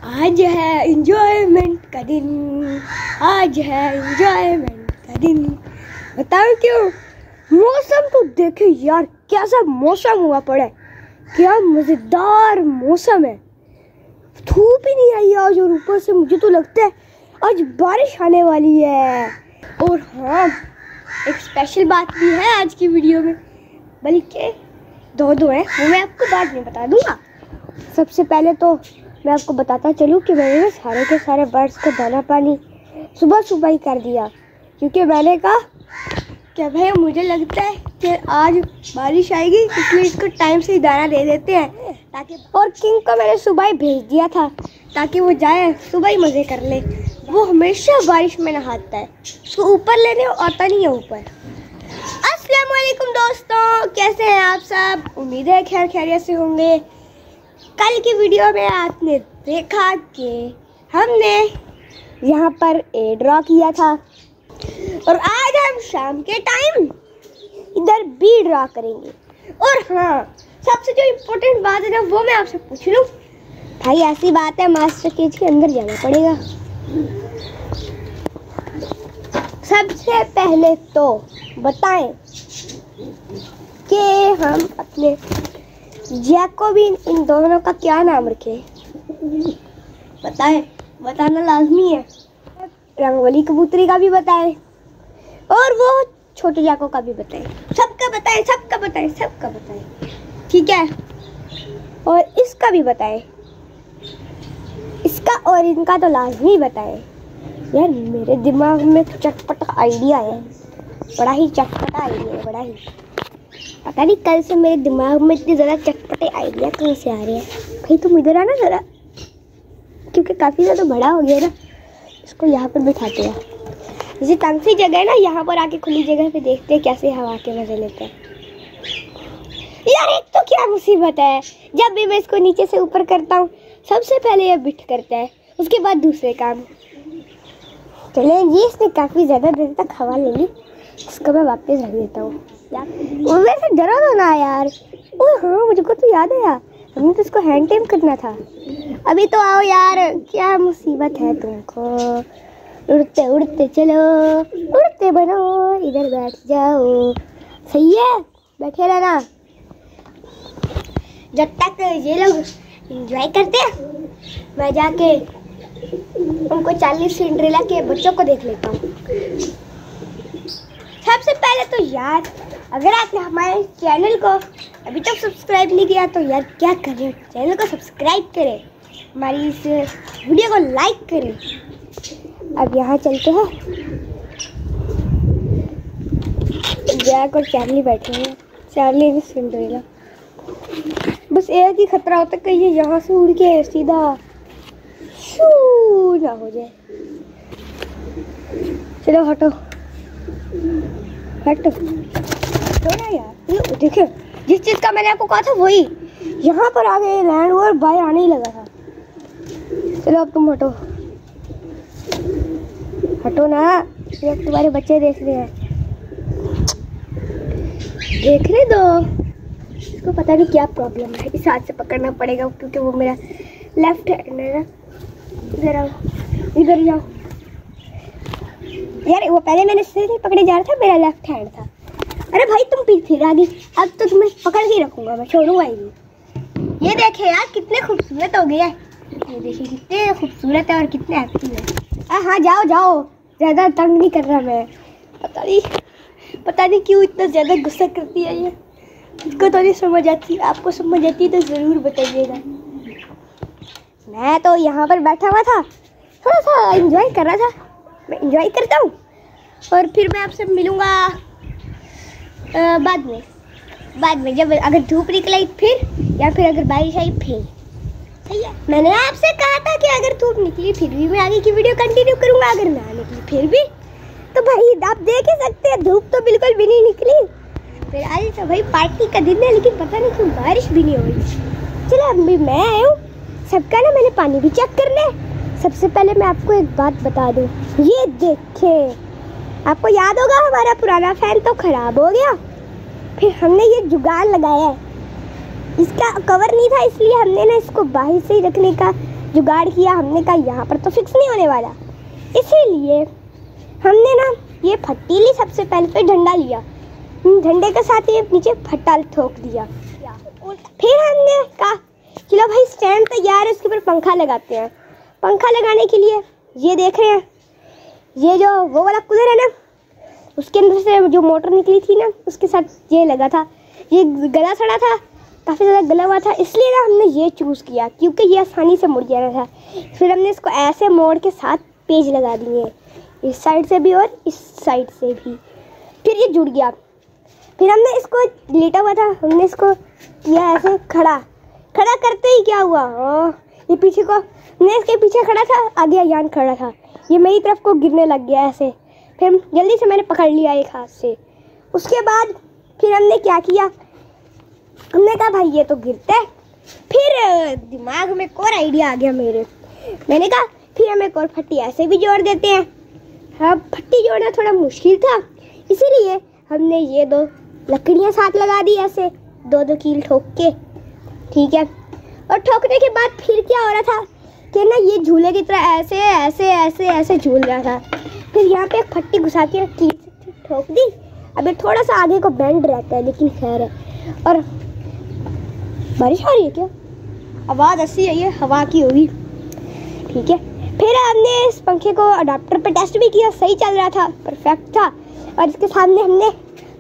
आज है एंजॉयमेंट का दिन, आज है एंजॉयमेंट का दिन। बताओ क्यों? मौसम तो देखे यार, कैसा मौसम हुआ पड़ा है, क्या मजेदार मौसम है। धूप ही नहीं आई आज और ऊपर से मुझे तो लगता है आज बारिश आने वाली है। और हाँ, एक स्पेशल बात भी है आज की वीडियो में, बल्कि दो है, वो मैं आपको बाद में बता दूंगा। सबसे पहले तो मैं आपको बताता चलूँ कि मैंने सारे के सारे बर्ड्स को दाना पानी सुबह सुबह ही कर दिया, क्योंकि मैंने कहा कि भाई मुझे लगता है कि आज बारिश आएगी, इसलिए इसको टाइम से ही दाना दे देते हैं ताकि। और किंग को मैंने सुबह ही भेज दिया था ताकि वो जाए सुबह ही मज़े कर ले। वो हमेशा बारिश में नहाता है, उसको ऊपर लेने आता नहीं है ऊपर। अस्सलाम वालेकुम दोस्तों, कैसे हैं आप सब? उम्मीद है खैर खैरियत से होंगे। कल की वीडियो में आपने देखा कि हमने यहाँ पर ए ड्रॉ किया था और आज हम शाम के टाइम इधर बी ड्रॉ करेंगे। और हाँ, सबसे जो इम्पोर्टेंट बात है ना, वो मैं आपसे पूछ लूँ। भाई ऐसी बात है, मास्टर केज के अंदर जाना पड़ेगा। सबसे पहले तो बताएं कि हम अपने जैकोबिन इन दोनों का क्या नाम रखें? बताएं, बताना लाजमी है। रंगोली कबूतरी का भी बताएं और वो छोटे जैको का भी बताएं। सबका बताएं, सबका बताएं, सबका बताएं, ठीक है? और इसका भी बताएं, इसका और इनका तो लाजमी बताएं। यार मेरे दिमाग में चटपटा आइडिया है, बड़ा ही चटपटा आइडिया है, बड़ा ही। पता नहीं कल से मेरे दिमाग में इतने ज़्यादा चटपटे आइडिया कहीं से आ रहे हैं। भाई तुम इधर आना ज़रा, क्योंकि काफ़ी ज़्यादा बड़ा हो गया ना। इसको यहाँ पर बिठाते हैं, जैसे तंग सी जगह है ना, यहाँ पर आके खुली जगह पे देखते हैं कैसे हवा के मज़े लेते हैं। यार एक तो क्या मुसीबत है, जब भी मैं इसको नीचे से ऊपर करता हूँ सबसे पहले ये बिठ करता है, उसके बाद दूसरे काम। चलें जी, इसने काफ़ी ज़्यादा देर तक हवा ले ली, इसको मैं वापस रख देता हूँ। वैसे डरा दो ना यार। ओह हाँ, मुझको तो याद आया, हमने तो इसको हैंड टाइम करना था। अभी तो आओ यार, क्या मुसीबत है तुमको। उड़ते उड़ते चलो, उड़ते बनो, इधर बैठ जाओ। सही है, बैठे रहना जब तक ये लोग एंजॉय करते हैं। मैं जाके उनको 40 सिंड्रेला के बच्चों को देख लेता हूँ। सबसे पहले तो यार, अगर आपने हमारे चैनल को अभी तक सब्सक्राइब नहीं किया तो यार क्या करें, चैनल को सब्सक्राइब करें, हमारी इस वीडियो को लाइक करें। अब यहाँ चलते हैं, जैक और चार्ली बैठे हैं, चार्ली भी सिंड्रेला। बस एक ही खतरा होता है कि ये यहाँ से उड़ के सीधा शू ना हो जाए। चलो हटो हटो थोड़ा यार। ये देखिए, जिस चीज़ का मैंने आपको कहा था वही यहाँ पर आ गए लैंड और बाय आने ही लगा था। चलो अब तुम हटो, हटो ना, ये तुम्हारे बच्चे देख रहे हैं, देखने दो। इसको पता नहीं क्या प्रॉब्लम है, इस हाथ से पकड़ना पड़ेगा क्योंकि वो मेरा लेफ्ट हैंड है ना। इधर आओ, इधर जाओ यार। वो पहले मैंने इससे नहीं पकड़े जा रहा था, मेरा लेफ्ट हैंड था। अरे भाई तुम फिर आ गई, अब तो तुम्हें पकड़ के रखूंगा, मैं छोड़ूंगा ही नहीं। ये देखे यार कितने खूबसूरत हो गया है, ये देखिए कितने खूबसूरत है और कितने एक्टिव है। हाँ जाओ जाओ, ज़्यादा तंग नहीं कर रहा मैं। पता नहीं क्यों इतना ज़्यादा गुस्सा करती है ये, इसको तो नहीं समझ आती। आपको समझ आती तो ज़रूर बताइएगा। मैं तो यहाँ पर बैठा हुआ था, थोड़ा सा एंजॉय कर रहा था। मैं एंजॉय करता हूँ और फिर मैं आपसे मिलूँगा बाद में जब अगर धूप निकलाई फिर, या फिर अगर बारिश आई फिर। सही है, मैंने आपसे कहा था कि अगर धूप निकली फिर भी मैं आगे की वीडियो कंटिन्यू करूँगा, अगर ना निकली फिर भी। तो भाई आप देख ही सकते हैं, धूप तो बिल्कुल भी नहीं निकली। फिर आज तो भाई पार्टी का दिन है, लेकिन पता नहीं क्यों बारिश भी नहीं हो रही। चलो अभी मैं आया हूँ, सबका ना मैंने पानी भी चेक कर ले। सबसे पहले मैं आपको एक बात बता दूं, ये देखें, आपको याद होगा हमारा पुराना फैन तो खराब हो गया, फिर हमने ये जुगाड़ लगाया है। इसका कवर नहीं था इसलिए हमने ना इसको बाहर से ही रखने का जुगाड़ किया। हमने कहा यहाँ पर तो फिक्स नहीं होने वाला, इसीलिए हमने ना ये फट्टी ली सबसे पहले, फिर डंडा लिया, डंडे के साथ ये नीचे फट्टा ठोक दिया। फिर हमने कहा चलो भाई स्टैंड तैयार है, उसके ऊपर पंखा लगाते हैं। पंखा लगाने के लिए ये देख रहे हैं, ये जो वो वाला कूलर है ना, उसके अंदर से जो मोटर निकली थी ना, उसके साथ ये लगा था। ये गला सड़ा था, काफ़ी ज़्यादा गला हुआ था, इसलिए ना हमने ये चूज़ किया क्योंकि ये आसानी से मुड़ जाना था। फिर हमने इसको ऐसे मोड़ के साथ पेज लगा दिए, इस साइड से भी और इस साइड से भी। फिर ये जुड़ गया। फिर हमने इसको लेटा हुआ था, हमने इसको किया ऐसे खड़ा करते ही क्या हुआ, ये पीछे को, मैं इसके पीछे खड़ा था, आगे अयान खड़ा था, ये मेरी तरफ को गिरने लग गया ऐसे। फिर जल्दी से मैंने पकड़ लिया एक हाथ से। उसके बाद फिर हमने क्या किया, हमने कहा भाई ये तो गिरता है। फिर दिमाग में एक और आइडिया आ गया मेरे, मैंने कहा फिर हम एक और फट्टी ऐसे भी जोड़ देते हैं। हाँ, फट्टी जोड़ना थोड़ा मुश्किल था, इसीलिए हमने ये 2 लकड़ियाँ साथ लगा दी ऐसे 2-2 कील ठोक के, ठीक है। और ठोकने के बाद फिर क्या हो रहा था कि ना ये झूले की तरह ऐसे ऐसे ऐसे ऐसे झूल रहा था। फिर यहाँ पे एक फट्टी घुसा के कील से ठोक दी। अभी थोड़ा सा आगे को बेंड रहता है, लेकिन खैर है। और बारिश आ रही है क्या, आवाज़ ऐसी है, ये हवा की होगी, ठीक है। फिर हमने इस पंखे को अडाप्टर पे टेस्ट भी किया, सही चल रहा था, परफेक्ट था। और इसके सामने हमने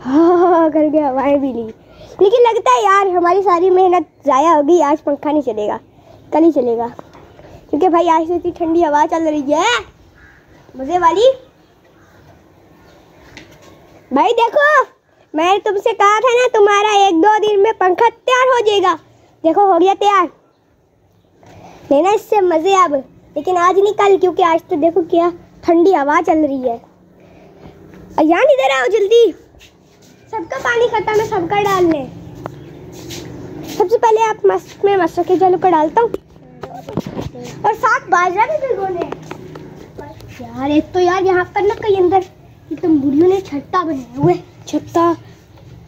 हाँ करके हवाएं भी ली, लेकिन लगता है यार हमारी सारी मेहनत ज़ाया हो गई। आज पंखा नहीं चलेगा, कल ही चलेगा, क्योंकि भाई आज से इतनी ठंडी हवा चल रही है मज़े वाली। भाई देखो, मैंने तुमसे कहा था ना तुम्हारा 1-2 दिन में पंखा तैयार हो जाएगा। देखो हो गया तैयार, लेना इससे मज़े अब, लेकिन आज नहीं कल, क्योंकि आज तो देखो क्या ठंडी हवा चल रही है। अयान इधर आओ जल्दी, सबका पानी खत्म है, सबका डालने। सबसे पहले आप मैं मस्टर के जल को डालता हूँ और साथ बाजरा भी भिगोने। यार एक तो यार यहाँ पर ना कहीं अंदर तुम बुढ़ियों ने छत्ता बनाए हुए, छत्ता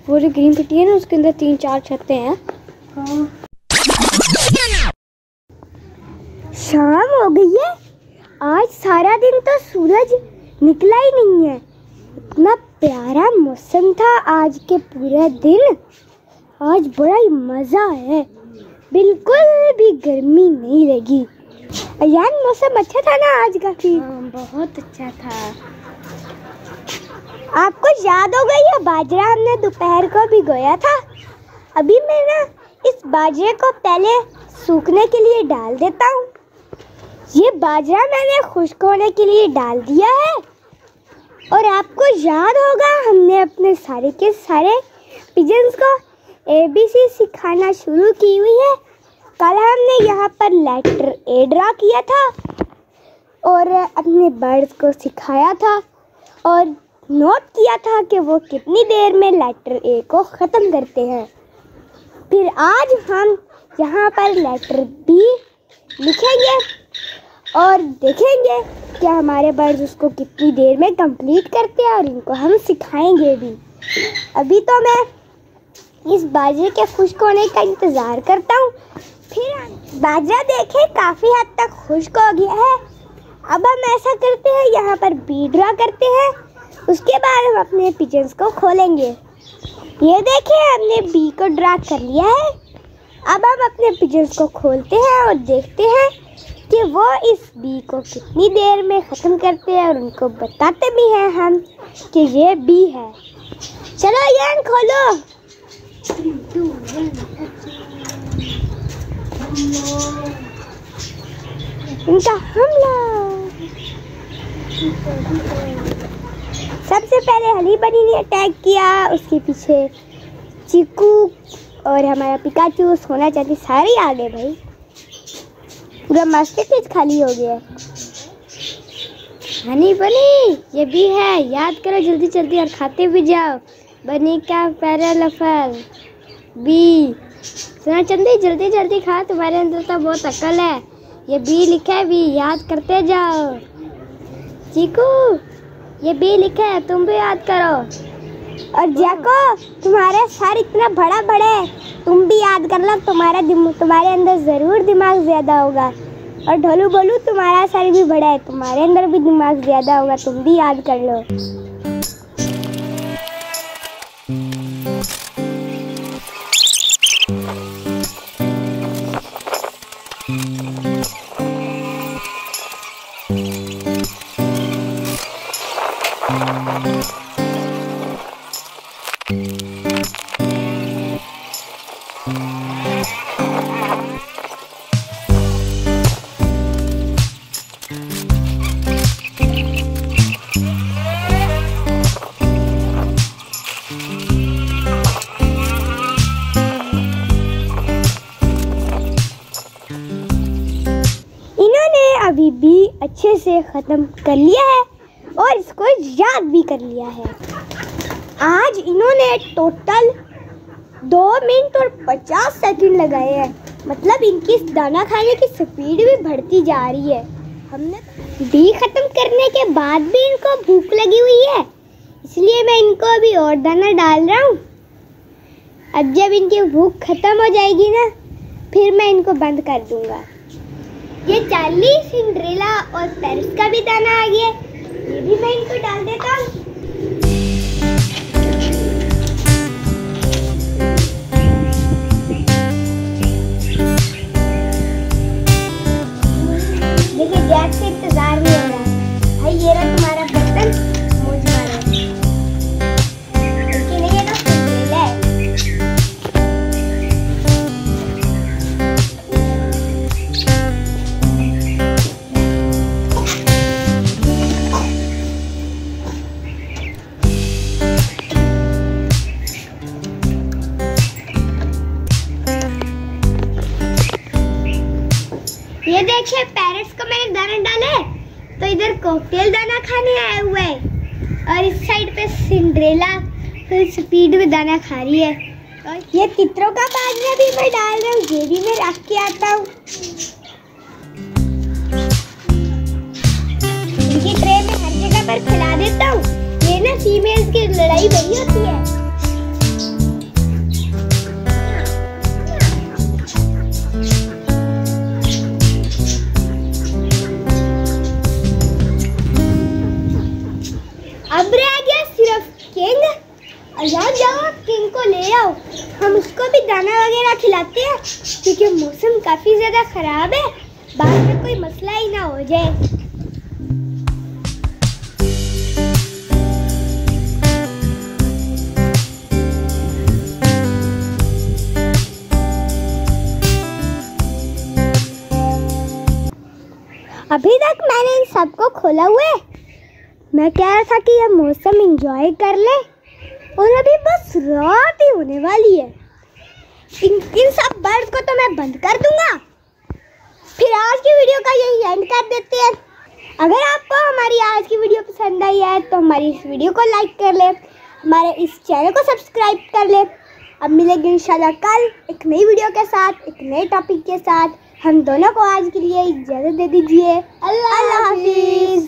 वो जो ग्रीन पट्टी है ना उसके अंदर 3-4 छत्ते हैं। हाँ। शाम हो गई है, आज सारा दिन तो सूरज निकला ही नहीं है। इतना प्यारा मौसम था आज के पूरे दिन, आज बड़ा ही मज़ा है, बिल्कुल भी गर्मी नहीं लगी। अयान मौसम अच्छा था ना आज काफ़ी? हाँ, बहुत अच्छा था। आपको याद होगा ये बाजरा हमने दोपहर को भिगोया था। अभी मैं ना इस बाजरे को पहले सूखने के लिए डाल देता हूँ। ये बाजरा मैंने खुश्क होने के लिए डाल दिया है। और आपको याद होगा हमने अपने सारे के सारे पिजन्स को ABC सिखाना शुरू की हुई है। कल हमने यहाँ पर लेटर A ड्रा किया था और अपने बर्ड्स को सिखाया था और नोट किया था कि वो कितनी देर में लेटर A को ख़त्म करते हैं। फिर आज हम यहाँ पर लेटर B लिखेंगे और देखेंगे कि हमारे बर्ड्स उसको कितनी देर में कंप्लीट करते हैं और इनको हम सिखाएंगे भी। अभी तो मैं इस बाजरे के खुश्क होने का इंतज़ार करता हूँ। फिर बाजरा देखें काफ़ी हद तक खुश्क हो गया है। अब हम ऐसा करते हैं, यहाँ पर बी ड्रा करते हैं, उसके बाद हम अपने पिजन्स को खोलेंगे। ये देखें हमने बी को ड्रा कर लिया है। अब हम अपने पिजन्स को खोलते हैं और देखते हैं कि वो इस बी को कितनी देर में ख़त्म करते हैं और उनको बताते भी हैं हम कि ये बी है। चलो यान खोलो। इनका हमला। सबसे पहले हनी बनी ने अटैक किया, उसके पीछे चीकू और हमारा पिकाचू, सोना चाहती सारे आ गए भाई। पूरा मास्टर पीस खाली हो गया। हनी बनी ये भी है, याद करो जल्दी जल्दी और खाते भी जाओ। बनी का पैरा लफल बी। सोना चंदी जल्दी जल्दी खा, तुम्हारे अंदर तो बहुत अकल है। ये बी लिखा है, बी याद करते जाओ। चीकू ये बी लिखा है, तुम भी याद करो। और जैको तुम्हारे सर इतना बड़ा बड़ा है, तुम भी याद कर लो, तुम्हारे अंदर ज़रूर दिमाग ज़्यादा होगा। और ढोलू बोलू तुम्हारा सर भी बड़ा है, तुम्हारे अंदर भी दिमाग ज्यादा होगा, तुम भी याद कर लो। अभी भी अच्छे से ख़त्म कर लिया है और इसको याद भी कर लिया है। आज इन्होंने टोटल 2 मिनट और 50 सेकंड लगाए हैं, मतलब इनकी दाना खाने की स्पीड भी बढ़ती जा रही है। हमने भी ख़त्म करने के बाद भी इनको भूख लगी हुई है, इसलिए मैं इनको अभी और दाना डाल रहा हूँ। अब जब इनकी भूख ख़त्म हो जाएगी ना, फिर मैं इनको बंद कर दूँगा। ये चार्ली, सिंड्रेला और पेरिस का भी दाना आ गया, ये भी मैं इनको डाल देता हूँ। देखिए गैस से इंतजार नहीं हो रहा भाई, ये रहा तुम्हारा बर्तन, मुझ मारो। लेकिन ये तो सिंड्रेला है। ये देखिए पैरट्स को मैंने दाना डाले, तो इधर कॉकटेल दाना खाने आए हुए हैं और इस साइड पे सिंड्रेला फुल स्पीड में दाना खा रही है। और ये तितरों का बाजरा भी मैं डाल रहा हूँ, ये भी मैं रख के आता हूँ। इनकी ट्रे में हर जगह पर खिला देता हूँ, ये ना फीमेल्स की लड़ाई बड़ी होती है। अब रह गया सिर्फ किंग, और जाओ किंग को ले आओ, हम उसको भी दाना वगैरह खिलाते हैं, क्योंकि मौसम काफी ज्यादा खराब है, बाद में कोई मसला ही ना हो जाए। अभी तक मैंने इन सबको खोला हुआ है, मैं कह रहा था कि यह मौसम एंजॉय कर ले, और अभी बस रात ही होने वाली है। इन सब बर्ड्स को तो मैं बंद कर दूंगा। फिर आज की वीडियो का यही एंड कर देते हैं। अगर आपको हमारी आज की वीडियो पसंद आई है तो हमारी इस वीडियो को लाइक कर ले, हमारे इस चैनल को सब्सक्राइब कर ले। अब मिलेंगे इंशाल्लाह कल एक नई वीडियो के साथ, एक नए टॉपिक के साथ। हम दोनों को आज के लिए इजाज़त दे दीजिए। अल्लाह हाफिज़।